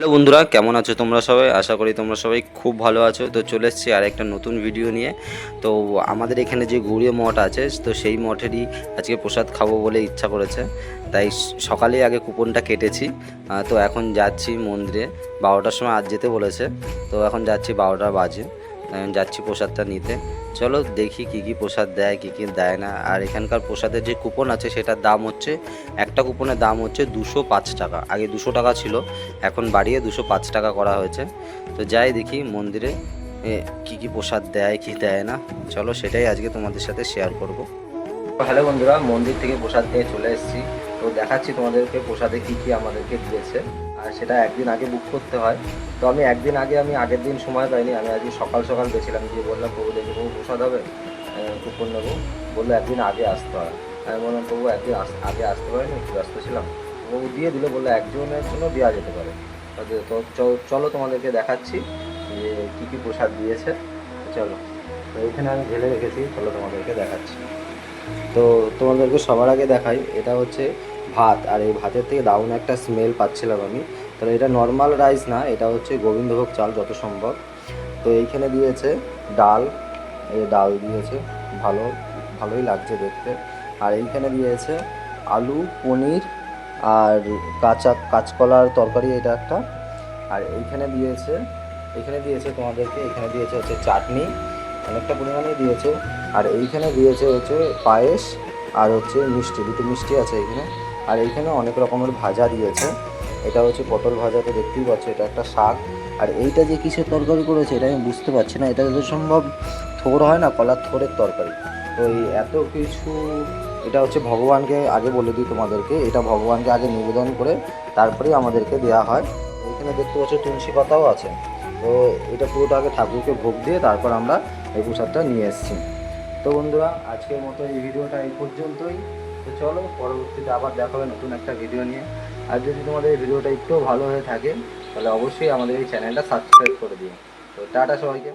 Hello বন্ধুরা, কেমন আছো তোমরা সবাই? আশা করি তোমরা সবাই খুব ভালো আছো। তো চলে এসেছি আর একটা নতুন ভিডিও নিয়ে। তো আমাদের এখানে যে গৌড়ীয় মঠ আছে, তো সেই মঠেরই আজকে প্রসাদ খাবো বলে ইচ্ছা করেছে। তাই সকালেই আগে কুপনটা কেটেছি। তো এখন যাচ্ছি মন্দিরে, 12টার সময় আজ যেতে বলেছে। তো এখন যাচ্ছি, 12টা বাজে, যাচ্ছি প্রসাদটা নিতে। চলো দেখি কী কী প্রসাদ দেয়, কী কী দেয় না। আর এখানকার প্রসাদের যে কুপন আছে সেটার দাম হচ্ছে, একটা কুপনের দাম হচ্ছে 205 টাকা। আগে 200 টাকা ছিল, এখন বাড়িয়ে 205 টাকা করা হয়েছে। তো যাই দেখি মন্দিরে কী কী প্রসাদ দেয় কি দেয় না। চলো সেটাই আজকে তোমাদের সাথে শেয়ার করব। হ্যালো বন্ধুরা, মন্দির থেকে প্রসাদ নিয়ে চলে এসেছি। তো দেখাচ্ছি তোমাদেরকে প্রসাদে কী কী আমাদেরকে দিয়েছে। আর সেটা একদিন আগে বুক করতে হয়। তো আমি একদিন আগে, আমি আগের দিন সময় পাইনি। আমি আজকে সকাল সকাল গেছিলাম, গিয়ে বললাম প্রভু দেখি প্রভু প্রসাদ হবে, কুপন নেবো। বললো একদিন আগে আসতে হয়। আমি বললাম প্রভু একদিন আগে আসতে পারিনি, একটু ব্যস্ত ছিলাম। ও দিয়ে দিল, বললো একজনের জন্য দেওয়া যেতে পারে। তো চলো তোমাদেরকে দেখাচ্ছি যে কী কী প্রসাদ দিয়েছে। চলো, তো এখানে আমি ঢেলে রেখেছি, চলো তোমাদেরকে দেখাচ্ছি। তো তোমাদেরকে সবার আগে দেখাই, এটা হচ্ছে ভাত। আর এই ভাতের থেকে দারুণ একটা স্মেল পাচ্ছিলাম আমি। তাহলে এটা নর্মাল রাইস না, এটা হচ্ছে গোবিন্দভোগ চাল যত সম্ভব। তো এইখানে দিয়েছে ডাল, এই ডাল দিয়েছে, ভালো, ভালোই লাগছে দেখতে। আর এইখানে দিয়েছে আলু, পনির আর কাঁচকলার তরকারি, এটা একটা। আর এইখানে দিয়েছে তোমাদেরকে, এখানে দিয়েছে হচ্ছে চাটনি, অনেকটা পরিমাণেই দিয়েছে। আর এইখানে দিয়েছে হচ্ছে পায়েস, আর হচ্ছে মিষ্টি, দুটো মিষ্টি আছে এইখানে। আর এইখানে অনেক রকমের ভাজা দিয়েছে। এটা হচ্ছে পটল ভাজা, তো দেখতেই পাচ্ছ, এটা একটা শাক। আর এইটা যে কিসের তরকারি করেছে এটা আমি বুঝতে পারছি না। এটা যত সম্ভব থোড় হয় না, কলার থোড়ের তরকারি। তো এই এত কিছু, এটা হচ্ছে ভগবানকে আগে বলে দিই তোমাদেরকে, এটা ভগবানকে আগে নিবেদন করে তারপরেই আমাদেরকে দেওয়া হয়। এখানে দেখতে পাচ্ছ তুলসী পাতাও আছে। তো এটা পুরোটা আগে ঠাকুরকে ভোগ দিয়ে তারপর আমরা এই প্রসাদটা নিয়ে এসেছি। তো বন্ধুরা, আজকের মতো এই ভিডিওটা এই পর্যন্তই। তো চলো, পরবর্তীতে আবার দেখা হবে নতুন একটা ভিডিও নিয়ে। আর যদি তোমাদের এই ভিডিওটা একটু ভালো হয়ে থাকে তাহলে অবশ্যই আমাদের এই চ্যানেলটা সাবস্ক্রাইব করে দিও। তো টাটা সবাইকে।